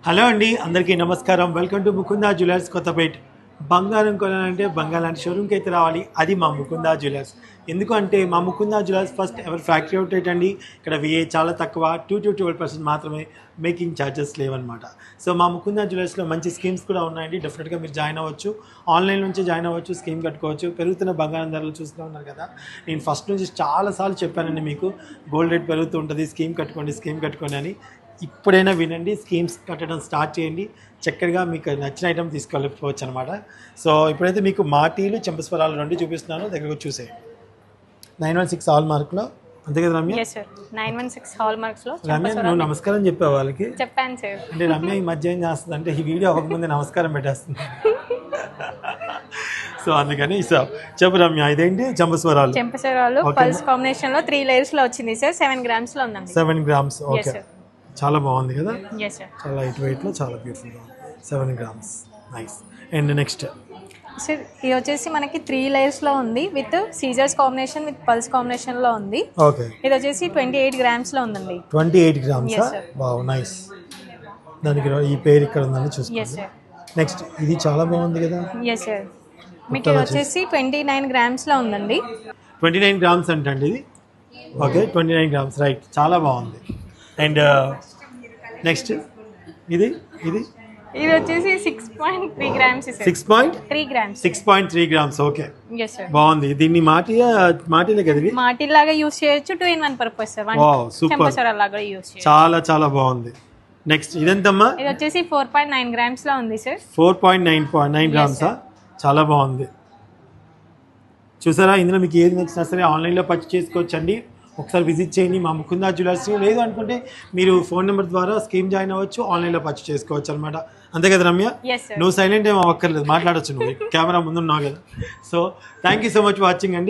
Hello అండి, అందరికీ నమస్కారం. Welcome to Mukunda jewellers Kothapet. బంగారం కొనాలంటే బంగారం లాంటి షోరూమ్కి అయితే రావాలి. అది మా ముకుందా జ్యువెలర్స్. ఎందుకంటే మా Mukunda jewellers first ever factory outlet అండి. ఇక్కడ VA చాలా తక్కువ, 2-12% మాత్రమే, మేకింగ్ ఛార్జెస్ లేవన్నమాట. సో మా ముకుందా జ్యువెలర్స్లో మంచి స్కీమ్స్ కూడా ఉన్నాయండి. డెఫినెట్గా మీరు జాయిన్ అవ్వచ్చు, ఆన్లైన్ నుంచి జాయిన్ అవ్వచ్చు, స్కీమ్ కట్టుకోవచ్చు. పెరుగుతున్న బంగారం ధరలు చూస్తూ ఉన్నారు కదా. నేను ఫస్ట్ నుంచి చాలాసార్లు చెప్పానండి మీకు, గోల్డ్ రేట్ పెరుగుతూ ఉంటుంది, స్కీమ్ కట్టుకోండి అని. ఇప్పుడైనా వినండి, స్కీమ్స్ కట్టడం స్టార్ట్ చేయండి. చక్కగా మీకు నచ్చిన ఐటమ్ తీసుకెళ్ళిపోవచ్చు అనమాట. సో ఇప్పుడైతే మీకు మాటీలు చెంపస్వరాలు రెండు చూపిస్తున్నాను, దగ్గరకు చూసేయండి. 916 హాల్ మార్క్లో, అంతే కదా Ramya? yes sir 916 hall marks లో. రమ్య, నువ్వు నమస్కారం చెప్పావు వాళ్ళకి? చెప్పాను సార్. అంటే రమ్య ఈ మధ్య ఏం చేస్తుంది అంటే, ఈ వీడియో అవ్వకముందే నమస్కారం పెట్టేస్తుంది. సో అందుకని చెప్పు రమ్య, ఇదేంటి చెంపస్వరాలు పల్స్ కాంబినేషన్ లో 3 లేయర్స్ లో వచ్చింది సార్. 7 grams లో ఉందండి. 7 grams. ఓకే, చాలా బాగుంది కదా. yes sir చాలా లైట్ వెయిట్లో, చాలా బ్యూటిఫుల్గా ఉంది. 7 grams, nice. And next sir ఇది వచ్చేసి మనకి 3 లేయర్స్ లో ఉంది, with scissors combination with pulse combination లో ఉంది. ఓకే, ఇది వచ్చేసి 28 grams లో ఉందండి. 28 grams. yes sir wow, nice. దానికి ఈ పేరు ఇక్కడ ఉందని yes చూసుకోండి. sir నెక్స్ట్ ఇది చాలా బాగుంది కదా. yes sir మీకు ఇది వచ్చేసి 29 grams లో ఉందండి. 29 grams అంటండి ఇది. ఓకే, 29 grams, రైట్, చాలా బాగుంది. అండ్ నెక్స్ట్ ఇది ఇది ఇది వచ్చేసి 6.3 grams sir. 6.3 grams. 6.3 grams. Okay, yes sir బాగుంది. దీన్ని మాటిలే కదా ఇది. మాటిల్ లాగా యూస్ చేయొచ్చు, 2-in-1 purpose sir. Wow, super, చెంపస్వరాలు లాగా యూస్ చేయొచ్చు. చాలా చాలా బాగుంది. నెక్స్ట్ ఇదెంతమ్మా? ఇది వచ్చేసి 4.9 grams లో ఉంది సార్. 4.9 grams. చాలా బాగుంది. చూసారా, ఇందులో మీకు ఏది నచ్చినా సరే ఆన్లైన్లో పర్చేస్ చేసుకోవచ్చండి. ఒకసారి విజిట్ చేయండి మా ముకుందా జ్యువెలర్స్. లేదు అనుకుంటే మీరు ఫోన్ నెంబర్ ద్వారా స్కీమ్ జాయిన్ అవ్వచ్చు, ఆన్లైన్లో పర్చేస్ చేసుకోవచ్చు అనమాట. అంతే కదా రమ్య? yes sir నువ్వు సైలెంట్ ఏమో అక్కర్లేదు, మాట్లాడచ్చు, నువ్వు కెమెరా ముందున్నావు కదా. So thank you so much watching అండి.